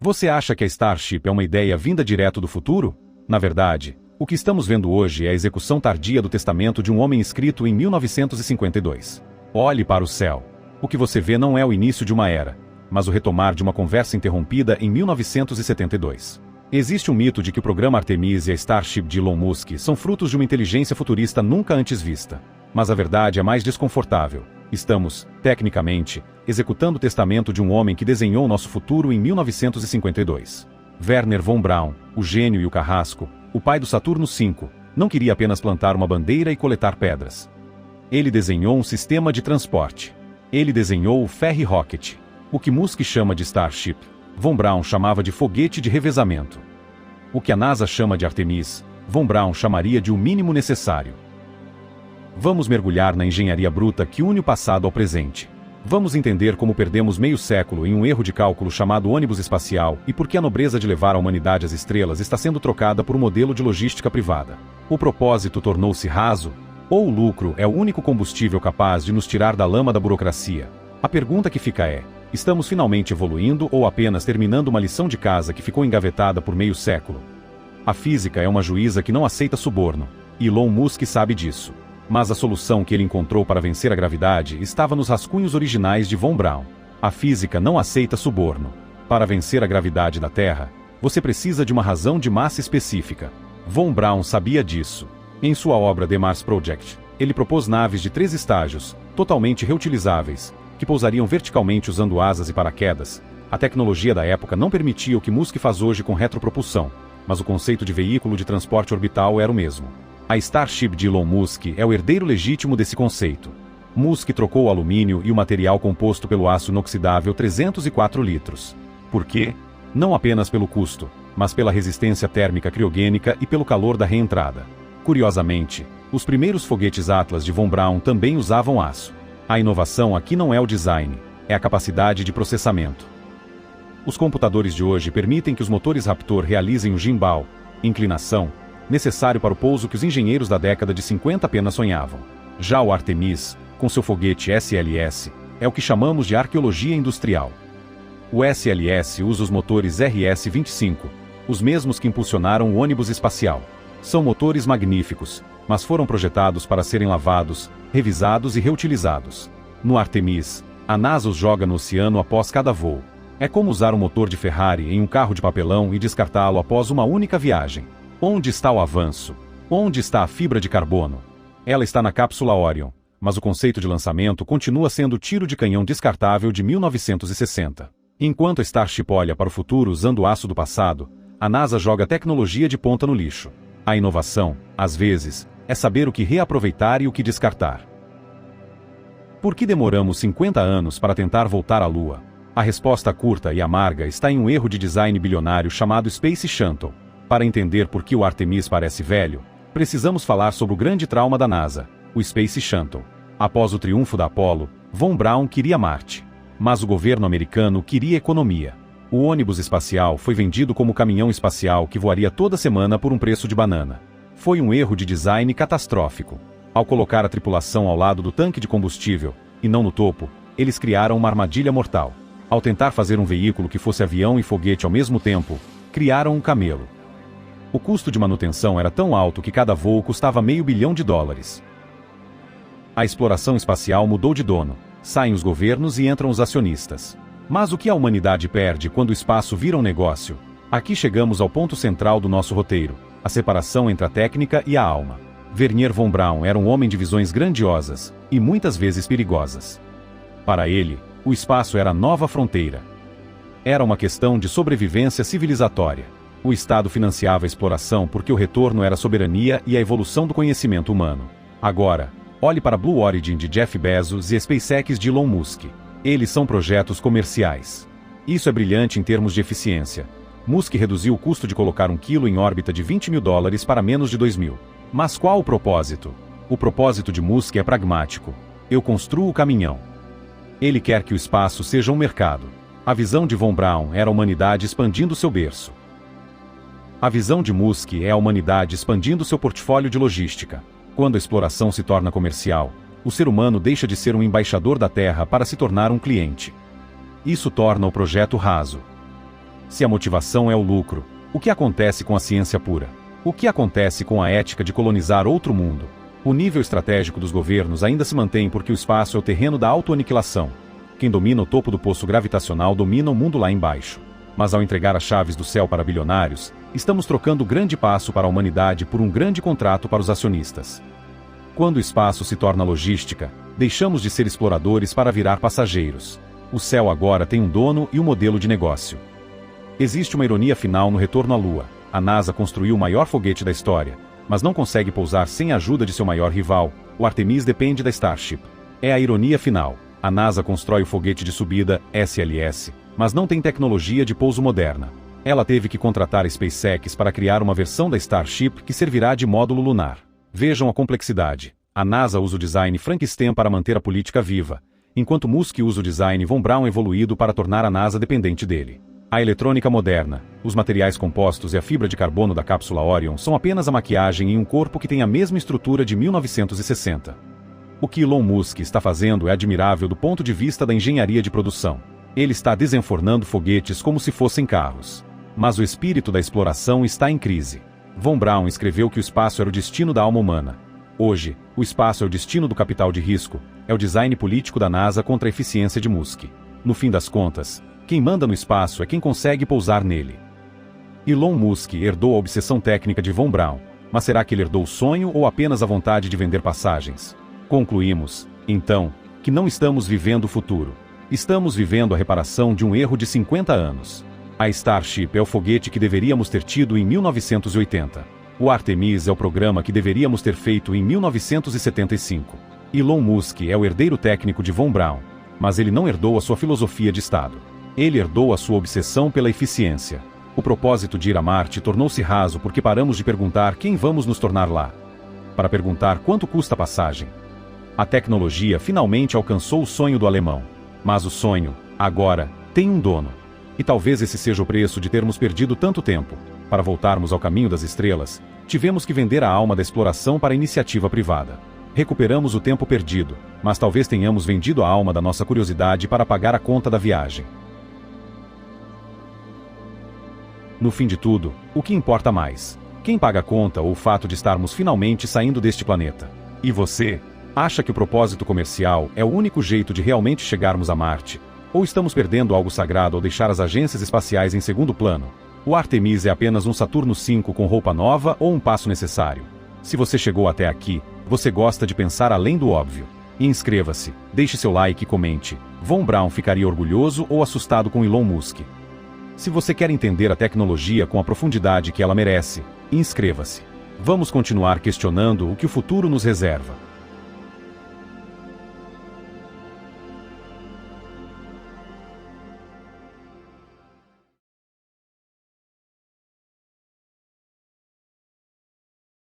Você acha que a Starship é uma ideia vinda direto do futuro? Na verdade, o que estamos vendo hoje é a execução tardia do testamento de um homem escrito em 1952. Olhe para o céu. O que você vê não é o início de uma era, mas o retomar de uma conversa interrompida em 1972. Existe um mito de que o programa Artemis e a Starship de Elon Musk são frutos de uma inteligência futurista nunca antes vista. Mas a verdade é mais desconfortável. Estamos, tecnicamente, executando o testamento de um homem que desenhou nosso futuro em 1952. Wernher von Braun, o gênio e o carrasco, o pai do Saturno V, não queria apenas plantar uma bandeira e coletar pedras. Ele desenhou um sistema de transporte. Ele desenhou o Ferry Rocket. O que Musk chama de Starship, von Braun chamava de foguete de revezamento. O que a NASA chama de Artemis, von Braun chamaria de o mínimo necessário. Vamos mergulhar na engenharia bruta que une o passado ao presente. Vamos entender como perdemos meio século em um erro de cálculo chamado ônibus espacial e por que a nobreza de levar a humanidade às estrelas está sendo trocada por um modelo de logística privada. O propósito tornou-se raso? Ou o lucro é o único combustível capaz de nos tirar da lama da burocracia? A pergunta que fica é: estamos finalmente evoluindo ou apenas terminando uma lição de casa que ficou engavetada por meio século? A física é uma juíza que não aceita suborno. E Elon Musk sabe disso. Mas a solução que ele encontrou para vencer a gravidade estava nos rascunhos originais de von Braun. A física não aceita suborno. Para vencer a gravidade da Terra, você precisa de uma razão de massa específica. Von Braun sabia disso. Em sua obra The Mars Project, ele propôs naves de 3 estágios, totalmente reutilizáveis, que pousariam verticalmente usando asas e paraquedas. A tecnologia da época não permitia o que Musk faz hoje com retropropulsão, mas o conceito de veículo de transporte orbital era o mesmo. A Starship de Elon Musk é o herdeiro legítimo desse conceito. Musk trocou o alumínio e o material composto pelo aço inoxidável 304 litros. Por quê? Não apenas pelo custo, mas pela resistência térmica criogênica e pelo calor da reentrada. Curiosamente, os primeiros foguetes Atlas de von Braun também usavam aço. A inovação aqui não é o design, é a capacidade de processamento. Os computadores de hoje permitem que os motores Raptor realizem o gimbal, inclinação, necessário para o pouso que os engenheiros da década de 50 apenas sonhavam. Já o Artemis, com seu foguete SLS, é o que chamamos de arqueologia industrial. O SLS usa os motores RS-25, os mesmos que impulsionaram o ônibus espacial. São motores magníficos, mas foram projetados para serem lavados, revisados e reutilizados. No Artemis, a NASA os joga no oceano após cada voo. É como usar um motor de Ferrari em um carro de papelão e descartá-lo após uma única viagem. Onde está o avanço? Onde está a fibra de carbono? Ela está na cápsula Orion, mas o conceito de lançamento continua sendo o tiro de canhão descartável de 1960. Enquanto a Starship olha para o futuro usando o aço do passado, a NASA joga tecnologia de ponta no lixo. A inovação, às vezes, é saber o que reaproveitar e o que descartar. Por que demoramos 50 anos para tentar voltar à Lua? A resposta curta e amarga está em um erro de design bilionário chamado Space Shuttle. Para entender por que o Artemis parece velho, precisamos falar sobre o grande trauma da NASA, o Space Shuttle. Após o triunfo da Apollo, von Braun queria Marte. Mas o governo americano queria economia. O ônibus espacial foi vendido como caminhão espacial que voaria toda semana por um preço de banana. Foi um erro de design catastrófico. Ao colocar a tripulação ao lado do tanque de combustível, e não no topo, eles criaram uma armadilha mortal. Ao tentar fazer um veículo que fosse avião e foguete ao mesmo tempo, criaram um camelo. O custo de manutenção era tão alto que cada voo custava $500 bilhão. A exploração espacial mudou de dono. Saem os governos e entram os acionistas. Mas o que a humanidade perde quando o espaço vira um negócio? Aqui chegamos ao ponto central do nosso roteiro, a separação entre a técnica e a alma. Wernher von Braun era um homem de visões grandiosas, e muitas vezes perigosas. Para ele, o espaço era a nova fronteira. Era uma questão de sobrevivência civilizatória. O Estado financiava a exploração porque o retorno era a soberania e a evolução do conhecimento humano. Agora, olhe para Blue Origin de Jeff Bezos e SpaceX de Elon Musk. Eles são projetos comerciais. Isso é brilhante em termos de eficiência. Musk reduziu o custo de colocar um quilo em órbita de $20 mil para menos de 2 mil. Mas qual o propósito? O propósito de Musk é pragmático. Eu construo o caminhão. Ele quer que o espaço seja um mercado. A visão de von Braun era a humanidade expandindo seu berço. A visão de Musk é a humanidade expandindo seu portfólio de logística. Quando a exploração se torna comercial, o ser humano deixa de ser um embaixador da Terra para se tornar um cliente. Isso torna o projeto raso. Se a motivação é o lucro, o que acontece com a ciência pura? O que acontece com a ética de colonizar outro mundo? O nível estratégico dos governos ainda se mantém porque o espaço é o terreno da autoaniquilação. Quem domina o topo do poço gravitacional domina o mundo lá embaixo. Mas ao entregar as chaves do céu para bilionários, estamos trocando grande passo para a humanidade por um grande contrato para os acionistas. Quando o espaço se torna logística, deixamos de ser exploradores para virar passageiros. O céu agora tem um dono e um modelo de negócio. Existe uma ironia final no retorno à Lua. A NASA construiu o maior foguete da história, mas não consegue pousar sem a ajuda de seu maior rival. O Artemis depende da Starship. É a ironia final. A NASA constrói o foguete de subida, SLS, mas não tem tecnologia de pouso moderna. Ela teve que contratar a SpaceX para criar uma versão da Starship que servirá de módulo lunar. Vejam a complexidade. A NASA usa o design Frankenstein para manter a política viva, enquanto Musk usa o design Von Braun evoluído para tornar a NASA dependente dele. A eletrônica moderna, os materiais compostos e a fibra de carbono da cápsula Orion são apenas a maquiagem em um corpo que tem a mesma estrutura de 1960. O que Elon Musk está fazendo é admirável do ponto de vista da engenharia de produção. Ele está desenfornando foguetes como se fossem carros. Mas o espírito da exploração está em crise. Von Braun escreveu que o espaço era o destino da alma humana. Hoje, o espaço é o destino do capital de risco, é o design político da NASA contra a eficiência de Musk. No fim das contas, quem manda no espaço é quem consegue pousar nele. Elon Musk herdou a obsessão técnica de Von Braun, mas será que ele herdou o sonho ou apenas a vontade de vender passagens? Concluímos, então, que não estamos vivendo o futuro. Estamos vivendo a reparação de um erro de 50 anos. A Starship é o foguete que deveríamos ter tido em 1980. O Artemis é o programa que deveríamos ter feito em 1975. Elon Musk é o herdeiro técnico de Von Braun, mas ele não herdou a sua filosofia de Estado. Ele herdou a sua obsessão pela eficiência. O propósito de ir a Marte tornou-se raso porque paramos de perguntar quem vamos nos tornar lá, para perguntar quanto custa a passagem. A tecnologia finalmente alcançou o sonho do alemão. Mas o sonho, agora, tem um dono. E talvez esse seja o preço de termos perdido tanto tempo. Para voltarmos ao caminho das estrelas, tivemos que vender a alma da exploração para a iniciativa privada. Recuperamos o tempo perdido, mas talvez tenhamos vendido a alma da nossa curiosidade para pagar a conta da viagem. No fim de tudo, o que importa mais? Quem paga a conta ou o fato de estarmos finalmente saindo deste planeta? E você? Acha que o propósito comercial é o único jeito de realmente chegarmos a Marte? Ou estamos perdendo algo sagrado ao deixar as agências espaciais em segundo plano? O Artemis é apenas um Saturno V com roupa nova ou um passo necessário? Se você chegou até aqui, você gosta de pensar além do óbvio. Inscreva-se, deixe seu like e comente. Von Braun ficaria orgulhoso ou assustado com Elon Musk? Se você quer entender a tecnologia com a profundidade que ela merece, inscreva-se. Vamos continuar questionando o que o futuro nos reserva.